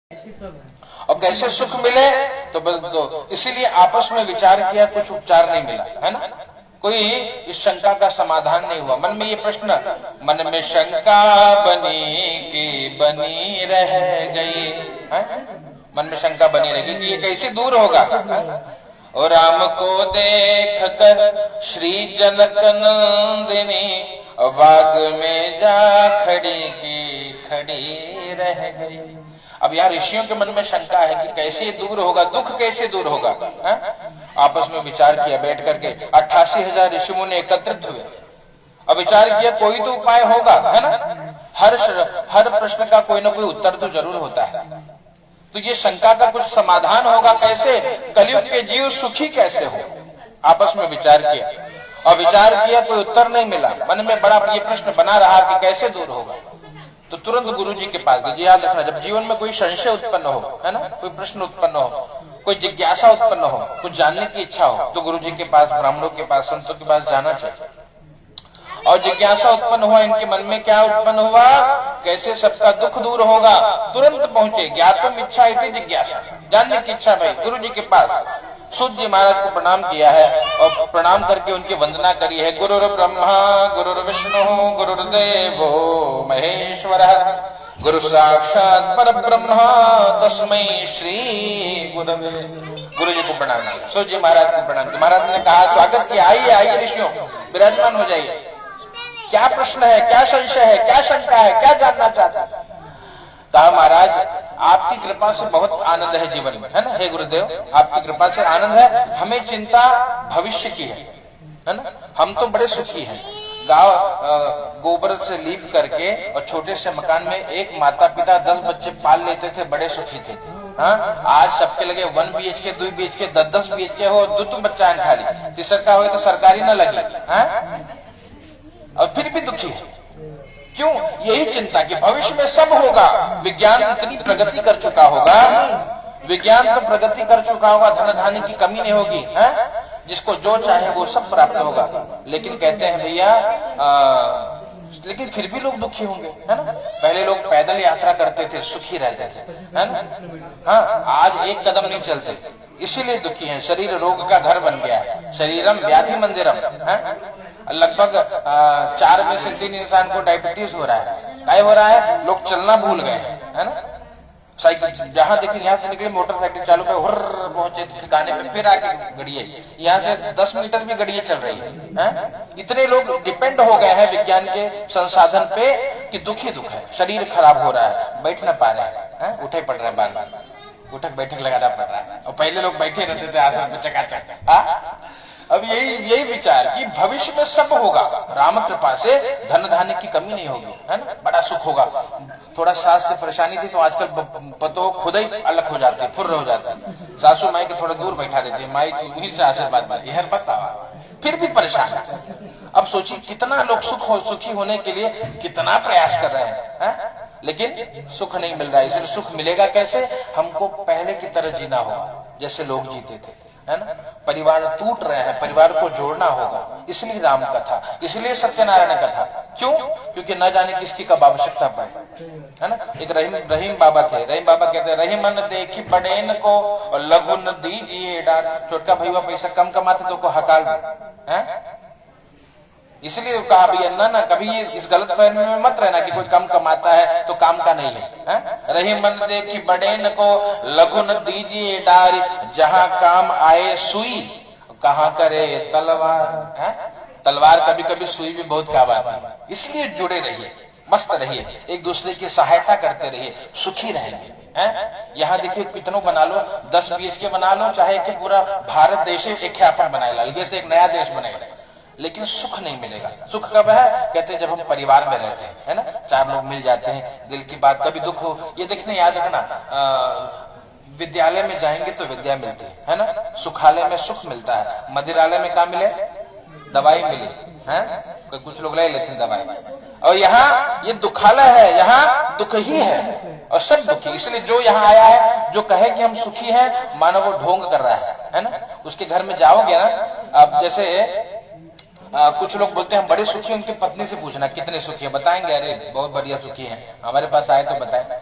और कैसे सुख मिले तो इसीलिए आपस में विचार किया, कुछ उपचार नहीं मिला, है ना। कोई इस शंका का समाधान नहीं हुआ। मन में ये प्रश्न, मन में शंका बनी कि बनी रह गई, है? मन में शंका बनी रहेगी कि ये कैसे दूर होगा। और राम को देख कर श्री जनक नंदिनी बाग में जा खड़ी की खड़ी रह गई। अब यार ऋषियों के मन में शंका है कि कैसे दूर होगा, दुख कैसे दूर होगा, है? आपस में विचार किया बैठ करके। 88,000 ऋषि मुनि एकत्रित हुए। अब विचार किया कोई तो उपाय होगा, है ना। हर प्रश्न का कोई ना कोई उत्तर तो जरूर होता है। तो ये शंका का कुछ समाधान होगा कैसे, कलयुग के जीव सुखी कैसे हो। आपस में विचार किया और विचार किया, कोई उत्तर नहीं मिला। मन में बड़ा ये प्रश्न बना रहा कि कैसे दूर होगा। तो तुरंत गुरु जी के पास गए। याद रखना, जब जीवन में कोई संशय उत्पन्न हो, है ना, कोई प्रश्न उत्पन्न हो, कोई जिज्ञासा उत्पन्न हो, कुछ जानने की इच्छा हो, तो गुरु जी के पास, ब्राह्मणों के पास, संतों के पास जाना चाहिए। और जिज्ञासा उत्पन्न हुआ, इनके मन में क्या उत्पन्न हुआ, कैसे सबका दुख दूर होगा। तुरंत पहुंचे। ज्ञातुम इच्छा इति जिज्ञासा, जानने की इच्छा भाई, गुरु जी के पास। सूत जी महाराज को प्रणाम किया है और प्रणाम करके उनकी वंदना करी है। गुरुर् ब्रह्मा गुरुर्विष्णु गुरुर्देवो महेश्वरः गुरु साक्षात् परब्रह्म तस्मै श्री गुरवे। गुरु जी को प्रणाम किया, सूत जी महाराज को प्रणाम किया। महाराज ने कहा स्वागत किया, आइए आइए ऋषियों, विराजमान हो जाइए। क्या प्रश्न है, क्या संशय है, क्या शंका है, क्या जानना चाहता है। कहा महाराज आपकी कृपा से बहुत आनंद है जीवन में, है ना। हे गुरुदेव, आपकी कृपा से आनंद है, हमें चिंता भविष्य की है ना। हम तो बड़े सुखी हैं। गांव गोबर से लीप करके और छोटे से मकान में एक माता पिता 10 बच्चे पाल लेते थे, बड़े सुखी थे। हाँ, आज सबके लगे 1 BHK 2 BHK 10 BHK हो, 2 बच्चा खाली, तीसरा हो तो सरकारी न लगी, और फिर भी दुखी है। क्यों? यही चिंता कि भविष्य में सब होगा। विज्ञान इतनी प्रगति कर चुका होगा, विज्ञान तो प्रगति कर चुका होगा, धन धान्य की कमी नहीं होगी, है? जिसको जो चाहे वो सब प्राप्त होगा। लेकिन कहते हैं भैया, लेकिन फिर भी लोग दुखी होंगे, है ना। पहले लोग पैदल यात्रा करते थे, सुखी रहते थे, है ना। हाँ, आज एक कदम नहीं चलते, इसीलिए दुखी हैं। शरीर रोग का घर बन गया है, शरीरम व्याधि मंदिरम, है। लगभग 4 में से 3 इंसान को डायबिटीज हो रहा है। क्या हो रहा है? लोग चलना भूल गए, है ना। साइकिल जहां देखें, यहाँ से निकले मोटरसाइकिल चालू पे हुर्र पहुंचे ठिकाने पे, फिर आके गड़िए, यहाँ से 10 मीटर भी गड़िए चल रही है। इतने लोग डिपेंड हो गए हैं विज्ञान के संसाधन पे कि दुखी दुख है। शरीर खराब हो रहा है, बैठ ना पा रहे हैं, उठे पड़ रहे हैं, बार बार उठक बैठक लगाना पड़ रहा है। और पहले लोग बैठे रहते थे आसन पे चकाचक। अब यही विचार कि भविष्य में सब होगा, राम कृपा से धन धान्य की कमी नहीं होगी, है ना, बड़ा सुख होगा। थोड़ा सास से परेशानी थी तो आजकल पतो खुद ही अलग हो जाती है, फुर्र हो जाता है। सासू माई के थोड़ा दूर बैठा देती है, माई तो उन्हीं से आशीर्वाद पाती है, फिर भी परेशान है। अब सोचिए कितना लोग सुखी होने के लिए कितना प्रयास कर रहे हैं, लेकिन सुख नहीं मिल रहा है। इसलिए सुख मिलेगा कैसे? हमको पहले की तरह जीना होगा जैसे लोग जीते थे, है ना। परिवार टूट रहे हैं, परिवार को जोड़ना होगा। इसलिए राम कथा, इसलिए सत्यनारायण कथा। क्यों? क्योंकि न जाने किसकी कब आवश्यकता पड़े, है ना। एक रहीम बाबा थे। रहीम बाबा कहते हैं, रहीमन देखी बड़ेन को और लघु न दीजिए डांट। छोटका भैया पैसा कम कमाते तो को हकाल दे, हैं। इसलिए कहा भैया ना कभी ये इस गलत फहमी में मत रहना कि कोई कम कमाता है तो काम का नहीं है। रहीमन देखी बड़ेन को लघु न दीजिए डारी, जहां काम आए सुई कहां करे तलवार। तलवार कभी कभी सुई भी बहुत काम आती है। इसलिए जुड़े रहिए, मस्त रहिए, एक दूसरे की सहायता करते रहिए, सुखी रहेंगे। यहाँ देखिए कितनों बना लो, 10 BHK बना लो, चाहे कि पूरा भारत देश एक ख्यापन बनाए, अलगे से एक नया देश बनाए, लेकिन सुख नहीं मिलेगा। सुख कब है? कहते हैं जब हम परिवार में रहते हैं, है ना। 4 लोग मिल जाते हैं, दिल की बात, कभी दुख हो, ये देखने याद रखना, विद्यालय में जाएंगे तो विद्या मिलती है ना। सुखालय में सुख मिलता है, मदिरालय में क्या मिले? दवाई मिली, है। कुछ लोग ले लेते हैं दवाई। और यहाँ ये दुखालय है, यहाँ दुख ही है और सब दुखी। इसलिए जो यहाँ आया है, जो कहे कि हम सुखी हैं, मानो वो ढोंग कर रहा है ना। उसके घर में जाओगे ना, अब जैसे कुछ लोग बोलते हैं हम बड़े सुखी हैं, उनकी पत्नी से पूछना कितने सुखी है, बताएंगे अरे बहुत बढ़िया सुखी है, हमारे पास आए तो बताए।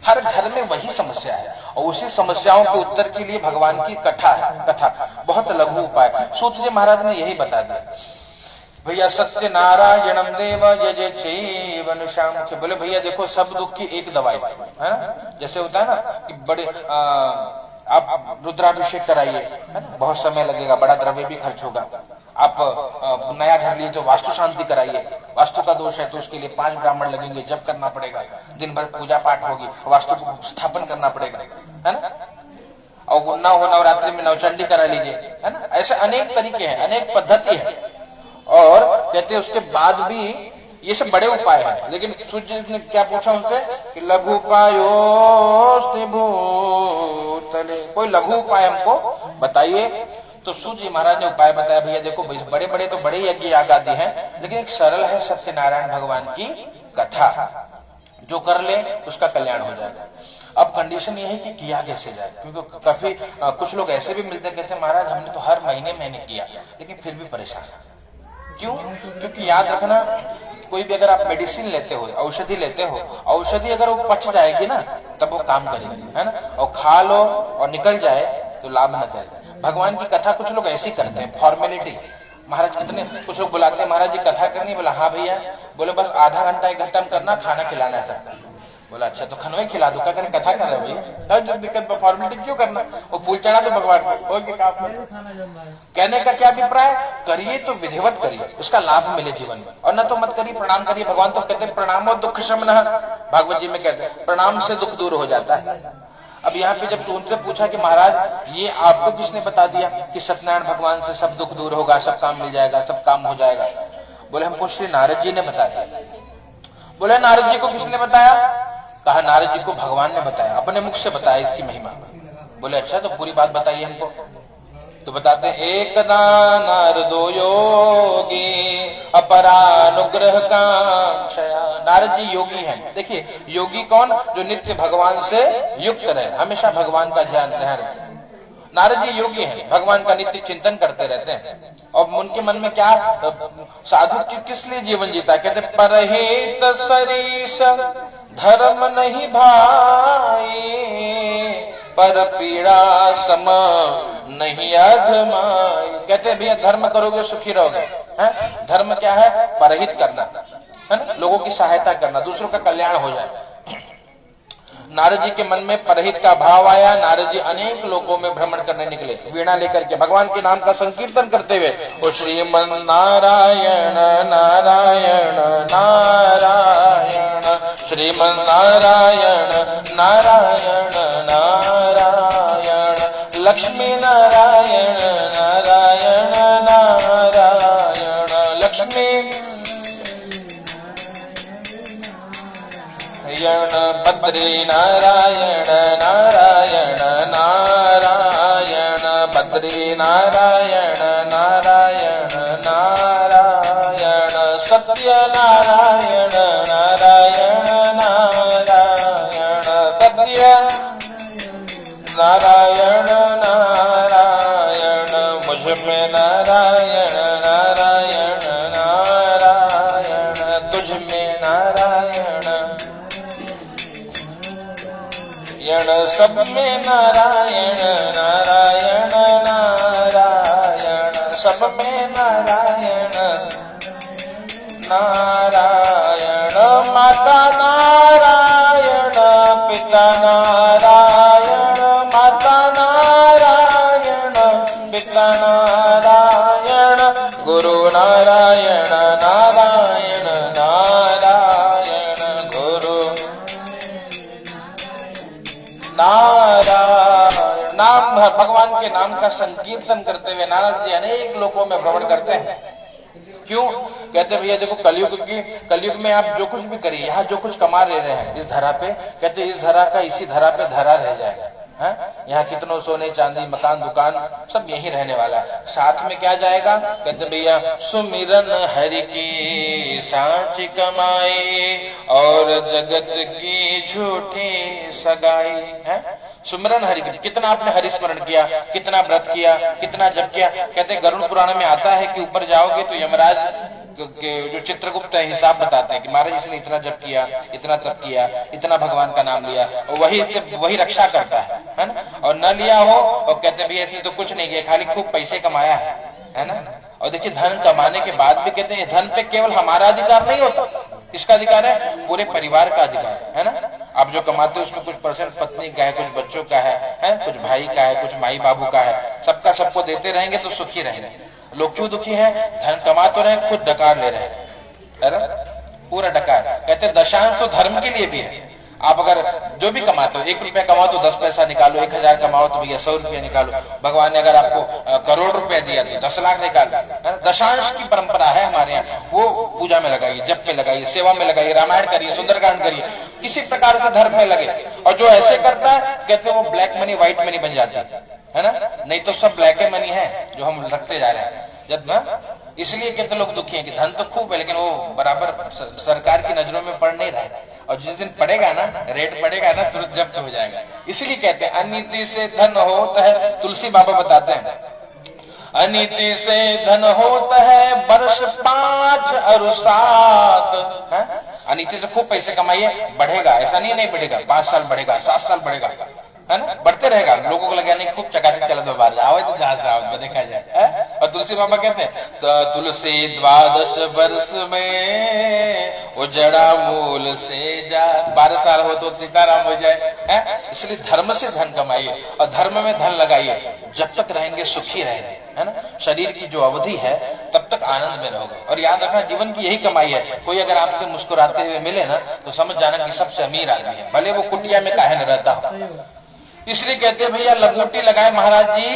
हर घर में वही समस्या है और उसी समस्याओं के उत्तर के लिए भगवान की कथा है। कथा बहुत लघु उपाय, सूत जी महाराज ने यही बता दिया। भैया सत्य नारायणम देव यजे चैवनुषाम, बोले भैया देखो सब दुख की एक दवाई है ना। जैसे होता है ना कि बड़े आप रुद्राभिषेक कराइए, बहुत समय लगेगा, बड़ा द्रव्य भी खर्च होगा। आप नया घर लिए तो वास्तु शांति कराइए, वास्तु का दोष है तो उसके लिए 5 ब्राह्मण लगेंगे, जप करना पड़ेगा, दिन भर पूजा पाठ होगी, वास्तु स्थापन करना पड़ेगा, है ना। और ना हो नवरात्रि में नवचंडी करा लीजिए, है ना। ऐसे अनेक तरीके हैं, अनेक पद्धति है। और कहते हैं उसके बाद भी ये सब बड़े उपाय हैं, लेकिन सूर्य ने क्या पूछा उनसे कि लघु उपायोस्ते भूतले, कोई लघु उपाय हमको बताइए। तो सूर्य महाराज ने उपाय बताया। भैया देखो बड़े बड़े तो बड़े यज्ञ याग आदि हैं, लेकिन एक सरल है सत्यनारायण भगवान की कथा, जो कर ले उसका कल्याण हो जाएगा। अब कंडीशन ये है कि किया कैसे जाए, क्योंकि काफी कुछ लोग ऐसे भी मिलते कहते हैं महाराज हमने तो हर महीने किया लेकिन फिर भी परेशान है। क्यों? क्योंकि याद रखना, कोई भी अगर आप मेडिसिन लेते हो, औषधि लेते हो, औषधि अगर वो पच जाएगी ना तब वो काम करेगी, है ना। और खा लो और निकल जाए तो लाभ न करे। भगवान की कथा कुछ लोग ऐसी करते हैं, फॉर्मेलिटी। महाराज कितने कुछ लोग बुलाते हैं, महाराज जी कथा करनी, बोला हाँ भैया, बोले बस आधा घंटा 1 घंटा में करना, खाना खिलाना चाहता है। बोला अच्छा तो खनवे खिला दो, क्या करें कथा कर रहे हो भैया, जो दिक्कत फॉर्मेलिटी क्यों करना, वो फूल चढ़ा दो भगवान को। कहने का क्या अभिप्राय, करिए तो विधिवत करिए, उसका लाभ मिले जीवन में, और न तो मत करिए, प्रणाम करिए। भगवान तो कहते हैं प्रणामो दुख शमनः, भागवत जी में कहते हैं प्रणाम से दुख दूर हो जाता है। अब यहाँ पे जब उनसे पूछा कि महाराज ये आपको किसने बता दिया कि सत्यनारायण भगवान से सब दुख दूर होगा, सब काम मिल जाएगा, सब काम हो जाएगा। बोले हमको श्री नारद जी ने बताया। बोले नारद जी को किसने बताया? कहा नारद जी को भगवान ने बताया, अपने मुख से बताया इसकी महिमा। बोले अच्छा तो पूरी बात बताइए हमको। तो बताते हैं एकदा नारदो योगी अपरानुग्रह कांक्षया। नारद जी योगी हैं। देखिए योगी कौन? जो नित्य भगवान से युक्त रहे, हमेशा भगवान का ध्यान रहे। नारद जी योगी हैं, भगवान का नित्य चिंतन करते रहते हैं। और उनके मन में क्या, साधु किस लिए जीवन जीता? कहते परहित सरीस धर्म नहीं भाई, पर पीड़ा सम नहीं अधमाई। कहते भैया धर्म करोगे सुखी रहोगे, हैं? धर्म क्या है? परहित करना, है ना, लोगों की सहायता करना, दूसरों का कल्याण हो जाए। नारद जी के मन में परहित का भाव आया। नारद जी अनेक लोगों में भ्रमण करने निकले, वीणा लेकर के भगवान के नाम का संकीर्तन करते हुए। ओ श्रीमन नारायण नारायण नारायण, श्रीमन नारायण नारायण नारायण, लक्ष्मी नारायण नारायण नारायण, लक्ष्मी बद्री नारायण नारायण नारायण, बद्री नारायण नारायण नारायण, सत्य नारायण नारायण नारायण, सत्य नारायण नारायण, मुझ में नारायण नारायण नारायण, तुझ में नारायण, सब में नारायण नारायण नारायण, सब में नारायण नारायण, माता नारायण पिता नारायण, माता नारायण पिता नारायण, गुरु नारायण नारायण नारायण, गुरु नारायण। नाम भगवान के नाम का संकीर्तन करते हुए नारद जी अनेक लोकों में भ्रमण करते हैं। क्यों? कहते भैया देखो कलयुग में आप जो कुछ भी करिए, यहाँ जो कुछ कमा ले रहे हैं इस धरा पे, कहते इस धरा का इसी धरा पे धरा रह जाएगा। यहाँ कितनों सोने चांदी मकान दुकान सब यही रहने वाला है, साथ में क्या जाएगा? कहते भैया सुमिरन हरि की सांची कमाई, और जगत की झूठी सगाई है। सुमिरन हरि की, कितना आपने हरि स्मरण किया, कितना व्रत किया, कितना जप किया। कहते गरुड़ पुराण में आता है कि ऊपर जाओगे तो यमराज के जो चित्रगुप्त है हिसाब बताते हैं कि महाराज इसने इतना जप किया, इतना तप किया, इतना भगवान का नाम लिया, और वही रक्षा करता है ना। और न लिया हो और कहते भैया इसने तो कुछ नहीं किया, खाली खूब पैसे कमाया है ना। और देखिए धन कमाने के बाद भी कहते हैं धन पे केवल हमारा अधिकार नहीं होता, इसका अधिकार है पूरे परिवार का अधिकार है ना। आप जो कमाते हो उसमें कुछ परसेंट पत्नी का है, कुछ बच्चों का है, कुछ भाई का है, कुछ माई बाबू का है, सबका सबको देते रहेंगे तो सुखी रहेंगे। लोग क्यों दुखी है? धन कमा तो रहे, खुद डकार ले रहे हैं ना, पूरा डकार। कहते दशांश तो धर्म के लिए भी है। आप अगर जो भी कमाते हो, 1 रुपया कमाओ तो 10 पैसा निकालो, 1000 कमाओ तो भैया 100 रुपया निकालो। भगवान ने अगर आपको करोड़ रुपया दिया तो 10 लाख निकालो। दशांश की परंपरा है हमारे यहाँ, वो पूजा में लगाइए, जप में लगाइए, सेवा में लगाइए, रामायण करिए, सुंदरकांड करिए, किसी प्रकार से धर्म में लगे। और जो ऐसे करता है कहते वो ब्लैक मनी व्हाइट मनी बन जाता है ना। नहीं तो सब ब्लैक मनी है जो हम रखते जा रहे हैं जब ना। इसलिए कहते लोग दुखी हैं कि धन तो खूब है लेकिन वो बराबर सरकार की नजरों में पड़ नहीं रहा है। और जिस दिन पड़ेगा ना, रेट पड़ेगा ना, तुरंत जब्त हो जाएगा। इसीलिए कहते हैं अनीति से धन होता है, तुलसी बाबा बताते हैं अनीति से धन होता है वर्ष 5 और 7। अनीति से खूब पैसे कमाइए, बढ़ेगा, ऐसा नहीं बढ़ेगा, 5 साल बढ़ेगा, 7 साल बढ़ेगा है ना, बढ़ते रहेगा। लोगों को लगा नहीं खूब चकाचक चला दो बाहर आओ तो जहां से आओ देखा जाए। और तुलसी बाबा कहते हैं तो तुलसी 12 वर्ष में उजड़ा मूल से जा, 12 साल हो तो सीताराम हो जाए है। इसलिए धर्म से धन कमाइए और धर्म में धन लगाइए, जब तक रहेंगे सुखी रहेंगे है ना। शरीर की जो अवधि है तब तक आनंद में रहोगे। और याद रखना जीवन की यही कमाई है। कोई अगर आपसे मुस्कुराते हुए मिले ना तो समझ जाना कि सबसे अमीर आदमी है, भले वो कुटिया में काहे न रहता हो। इसलिए कहते हैं भैया लंगोटी लगाए महाराज जी,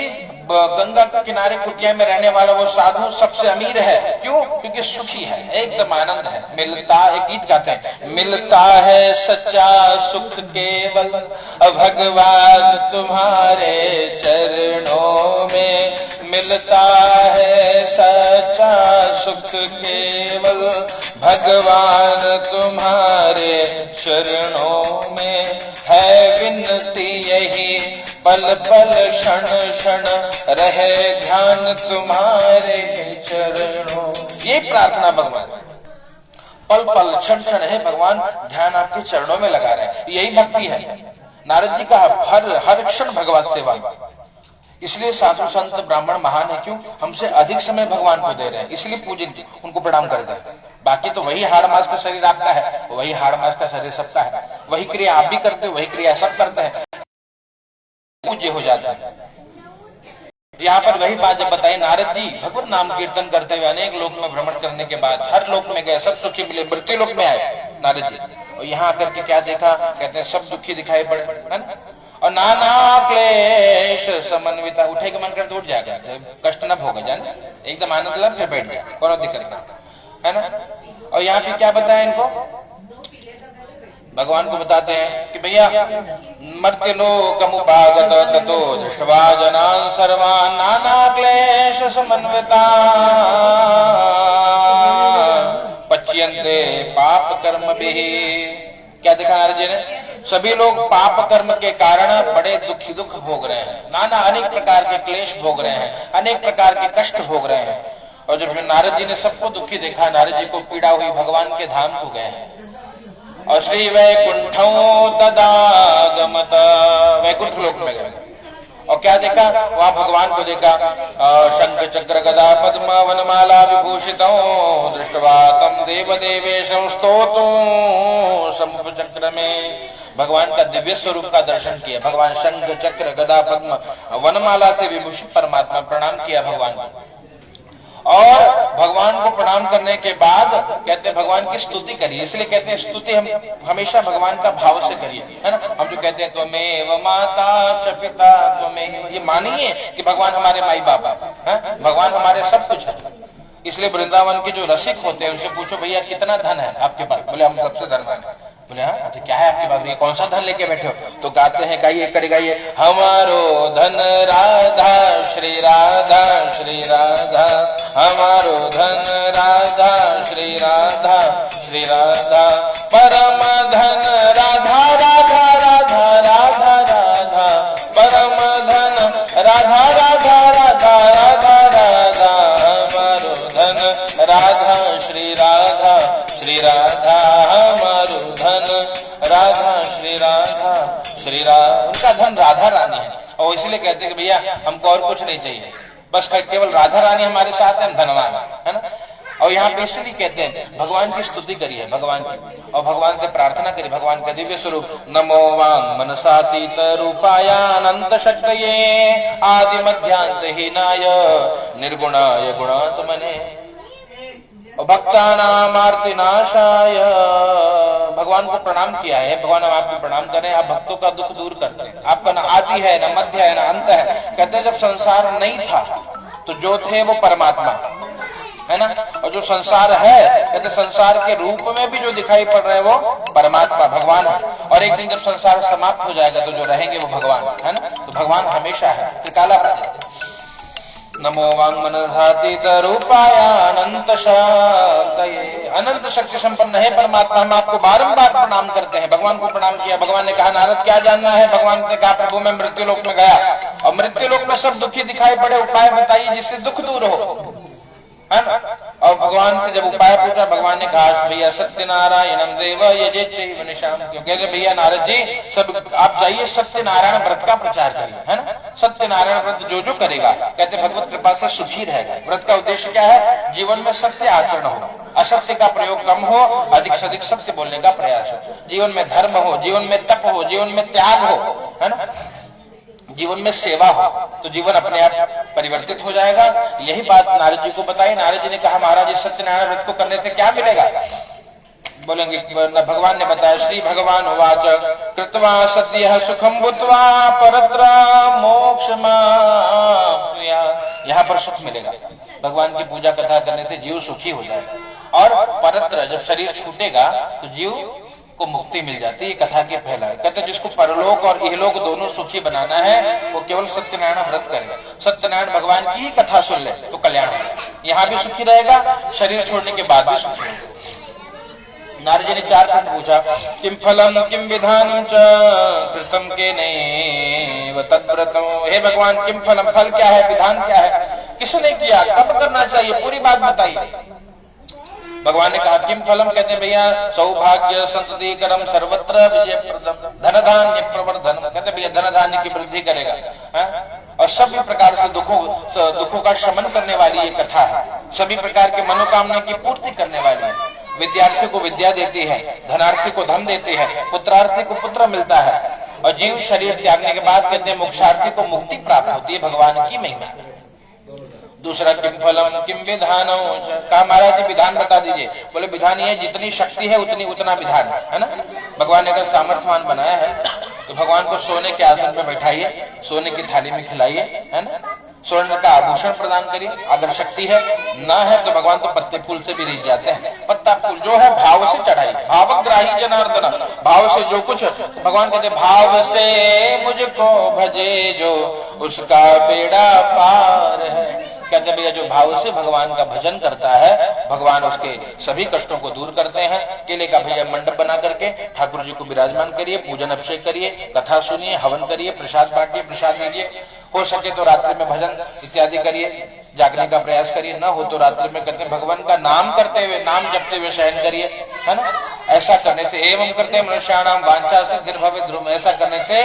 गंगा के किनारे कुटिया में रहने वाला वो साधु सबसे अमीर है। क्यों? क्योंकि सुखी है, एकदम आनंद है। मिलता, एक गीत गाते हैं, मिलता है सच्चा सुख केवल भगवान तुम्हारे चरणों में, मिलता है सच्चा सुख केवल भगवान तुम्हारे चरणों में, है विनती यही पल पल क्षण क्षण रहे ध्यान तुम्हारे चरणों। ये प्रार्थना भगवान, पल पल क्षण क्षण है भगवान ध्यान आपके चरणों में लगा रहे, यही भक्ति है। नारद जी का हर क्षण भगवान सेवा। इसलिए साधु संत ब्राह्मण महान है। क्यों? हमसे अधिक समय भगवान को दे रहे हैं, इसलिए पूजित, उनको प्रणाम करते हैं। बाकी तो वही हाड़ मास का शरीर आपका है, वही हाड़ मास का शरीर सबका है, वही क्रिया आप भी करते हो, वही क्रिया सब करते हैं, पूज्य हो जाता है। यहाँ पर वही बात जब बताई, नारद जी भगवत नाम कीर्तन करते हुए अनेक लोक में भ्रमण करने के बाद हर लोक में गए, सब सुखी मिले, मृत्यु लोक में आए नारद जी। और यहाँ आकर के क्या देखा? कहते हैं सब दुखी दिखाई पड़े है ना। और नाना क्लेश समन्विता, उठे के मन कर तो उठ जाएगा, कष्ट न भोगे जाने, एकदम आनंद ला, फिर बैठ गया, कोनो दिक्कत है ना। और यहाँ पे क्या बताया इनको? भगवान को बताते हैं कि भैया मर्त्य लोकमुपागत ततो दृष्ट्वा जनान् सर्वान् नाना क्लेश समन्विता पच्यन्ते पाप कर्मभिः। क्या देखा नारद जी ने? सभी लोग पाप कर्म के कारण बड़े दुख भोग रहे हैं, नाना अनेक प्रकार के क्लेश भोग रहे हैं, अनेक प्रकार के कष्ट भोग रहे हैं। और जब नारद जी ने सबको दुखी देखा, नारद जी को पीड़ा हुई, भगवान के धाम को गए और श्री वैकुंठों तदागमत, वैकुंठ लोक में गए। और क्या देखा? वहां भगवान को देखा, शंख चक्र गदा पद्म वनमाला विभूषितों दृष्ट्वा तम देव देवेशं स्तोतुं समुपचक्र में। भगवान का दिव्य स्वरूप का दर्शन किया। भगवान शंख चक्र गदा पद्म वनमाला से विभूषित परमात्मा, प्रणाम किया भगवान को। और भगवान को प्रणाम करने के बाद कहते हैं भगवान की स्तुति करिए। इसलिए कहते हैं स्तुति हम हमेशा भगवान का भाव से करिए, है ना। हम जो कहते हैं त्वमेव माता च पिता त्वमेव, ये मानिए कि भगवान हमारे माई बाप है, भगवान हमारे सब कुछ है। इसलिए वृंदावन के जो रसिक होते हैं उनसे पूछो भैया कितना धन है आपके पास? बोले हम सबसे धनवान है। बोले हाँ, अच्छा क्या है आपके पास? कौन सा धन लेके बैठे हो? तो गाते हैं, गाइए, कर गाइए, हमारो धन राधा श्री राधा श्री राधा, हमारो धन राधा श्री राधा श्री राधा, परम धन राधा राधा राधा राधा राधा, परम धन राधा राधा राधा राधा राधा, हमारो धन राधा श्री श्री राधा हमारो धन, राधा श्री राधा श्री राधा। उनका धन राधा रानी है और इसलिए कहते हैं कि भैया हमको और कुछ नहीं चाहिए, बस केवल राधा रानी हमारे साथ है, हम धनवान है ना। और यहाँ पे इसलिए कहते हैं भगवान की स्तुति करिए, भगवान की, और भगवान से प्रार्थना करिए, भगवान का दिव्य स्वरूप नमो वांग मनसातीत रूपाया अनंत शक्तये आदि मध्यांत हीनाय निर्गुणाय गुणात्मने भक्तानाम आर्ति नाशाय। भगवान को प्रणाम किया है, भगवान हम आपको प्रणाम करें, आप भक्तों का दुख दूर करते हैं, आपका न आदि है न मध्य है न अंत है। कहते हैं जब संसार नहीं था तो जो थे वो परमात्मा है ना, और जो संसार है कहते संसार के रूप में भी जो दिखाई पड़ रहे हैं वो परमात्मा भगवान है। और एक दिन जब संसार समाप्त हो जाएगा तो जो रहेंगे वो भगवान है ना। तो भगवान हमेशा है, त्रिकाला नमो वांग मनसातीत रूपाय अनंत शक्तये। अनंत शक्ति संपन्न है परमात्मा, हम आपको बारंबार प्रणाम करते हैं। भगवान को प्रणाम किया, भगवान ने कहा नारद क्या जानना है। भगवान ने कहा प्रभु मैं मृत्यु लोक में गया और मृत्यु लोक में सब दुखी दिखाई पड़े, उपाय बताइए जिससे दुख दूर हो, है ना। और भगवान से जब उपाय पूछा, भगवान ने कहा भैया सत्यनारायणम देव यजेच्चैव निशाम। कहते भैया नारद जी सब आप जाइए सत्यनारायण व्रत का प्रचार करिए, है ना। सत्यनारायण व्रत जो जो करेगा कहते भगवत कृपा से सुखी रहेगा। व्रत का उद्देश्य क्या है, जीवन में सत्य आचरण हो, असत्य का प्रयोग कम हो, अधिक से अधिक सत्य बोलने का प्रयास हो, जीवन में धर्म हो, जीवन में तप हो, जीवन में त्याग हो, है ना, जीवन में सेवा हो, तो जीवन अपने आप परिवर्तित हो जाएगा। यही बात नारद जी को बताई। नारद जी ने कहा महाराज इस सत्यनारायण व्रत को करने से क्या मिलेगा। बोलेंगे भगवान ने बताया श्री भगवान उवाच कृत्वा सद्यः सुखम भूत्वा परत्र मोक्षमाप्नुया। यहाँ पर सुख मिलेगा, भगवान की पूजा कथा करने से जीव सुखी हो जाएगा। और परत्र जब शरीर छूटेगा तो जीव को मुक्ति मिल जाती है। कथा के फैलाए कहते जिसको परलोक और इहलोक दोनों सुखी बनाना है वो केवल सत्यनारायण व्रत करे, सत्यनारायण भगवान की ही कथा सुन ले तो कल्याण होगा। यहाँ भी सुखी रहेगा, शरीर छोड़ने के बाद भी सुखी रहेगा। नारद जी ने 4 प्रश्न पूछा, किम फलम किम विधानम च कृतम केनेव तद्व्रतम। हे भगवान किम फलम, फल क्या है, विधान क्या है, किसने किया, कब करना चाहिए, पूरी बात बताइए। भगवान ने कहा किम फलम, कहते भैया सौभाग्य संतति करम सर्वत्र विजय प्रदम धन धान्य प्रवर्धन। कहते भैया धन धान्य की वृद्धि करेगा है? और सभी प्रकार से दुखों का शमन करने वाली ये कथा है, सभी प्रकार के मनोकामना की पूर्ति करने वाली है। विद्यार्थी को विद्या देती है, धनार्थी को धन देती है, पुत्रार्थी को पुत्र मिलता है, और जीव शरीर त्यागने के बाद कहते हैं मोक्षार्थी को मुक्ति प्राप्त होती है। भगवान की महिमा। दूसरा किम फलम किम विधानम, कहा महाराज जी विधान बता दीजिए। बोले विधान ये जितनी शक्ति है उतना विधान है ना। भगवान ने अगर सामर्थ्यवान बनाया है तो भगवान को सोने के आसन पे बैठाइए, सोने की थाली में खिलाइए, है ना, स्वर्ण का आभूषण प्रदान करिए। अगर शक्ति है ना है तो भगवान तो पत्ते फूल से भी रिझ जाते हैं, पत्ता फूल जो है भाव से चढ़ाइए। भावग्राही जनार्दन, भाव से जो कुछ भगवान कहते भाव से मुझको भजे जो उसका बेड़ा पार है। कहते भैया जो भाव से भगवान का भजन करता है भगवान उसके सभी कष्टों को दूर करते हैं। केले का भैया मंडप बना करके ठाकुर जी को विराजमान करिए, पूजन अभिषेक करिए, कथा सुनिए, हवन करिए, प्रसाद बांटिए, प्रसाद लीजिए। हो सके तो रात्रि में भजन इत्यादि करिए, जागने का प्रयास करिए, न हो तो रात्रि में करते भगवान का नाम करते हुए, नाम जपते हुए शयन करिए, है ना। ऐसा करने से एवं करते मनुष्याणाम वांछा सिद्धिर्भवेत् ध्रुवम्, ऐसा करने से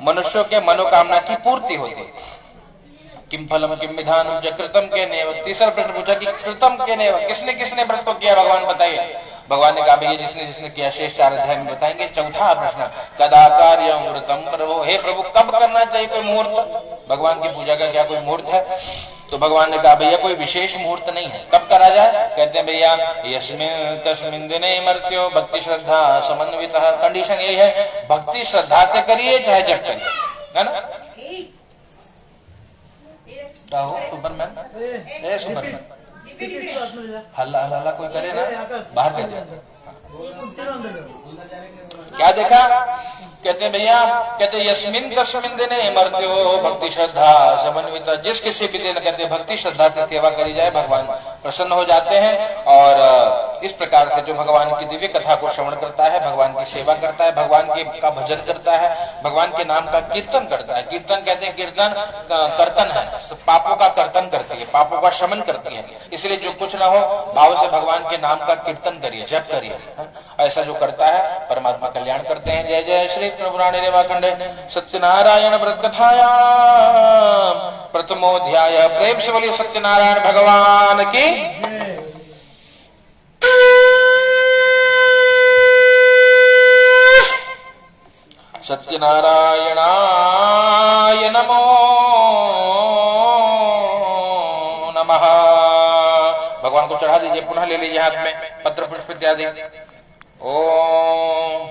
मनुष्यों के मनोकामना की पूर्ति होती है। किम फलम किम विधानम च कृतम केनेव। तीसरा प्रश्न पूछा कि कृतम केनेव, किसने किसने व्रत को किया भगवान बताइए। भगवान ने कहा भैया जिसने जिसने किया शेष 4 अध्याय में बताएंगे। चौथा प्रश्न कदा कार्यम व्रतम प्रभु, हे प्रभु कब करना चाहिए कोई मुहूर्त, भगवान की पूजा का क्या कोई मुहूर्त है। तो भगवान ने कहा भैया कोई विशेष मुहूर्त नहीं है, कब करा जाए। कहते हैं भैया यस्मिन् तस्मिन् दिने मर्त्यो भक्ति श्रद्धा समन्वितः। कंडीशन यही है भक्ति श्रद्धा से करिए चाहे जब करिए, है ना। सुपरमैन सुपरमैन हल्ला हल्ला कोई करे ना, बाहर कर दिया। क्या देखा, कहते हैं भैया, कहते यस्मिन् तस्मिन् दिने मर्त्यो भक्ति श्रद्धा समन्विता। जिस किसी भी दिन कहते भक्ति श्रद्धा की सेवा करी जाए भगवान प्रसन्न हो जाते हैं। और इस प्रकार से जो भगवान की दिव्य कथा को श्रवण करता है, भगवान की सेवा करता है, भगवान के का भजन करता है, भगवान के नाम का कीर्तन करता है। कीर्तन कहते हैं कीर्तन कर्तन है, पापों का कर्तन करती है। पापों का शमन करती है। इसलिए जो कुछ ना हो भाव से भगवान के नाम का कीर्तन करिए, जप करिए। ऐसा जो करता है परमात्मा कल्याण करते हैं। जय जय श्री कृष्ण पुराणे रेवाखंडे सत्यनारायण व्रत कथायाम प्रथमोध्याय। प्रेम से बोलिए सत्यनारायण भगवान की। सत्यनारायणाय नमो नमः। भगवान को चढ़ा दीजिए, पुनः ले लीजिए हाथ में पत्र पुष्प इत्यादि। ओम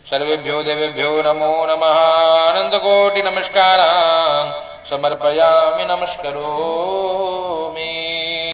सर्वेभ्यो देवेभ्यो नमो नमः। अनंत कोटि नमस्कारान् समर्पयामि। नमस्करो।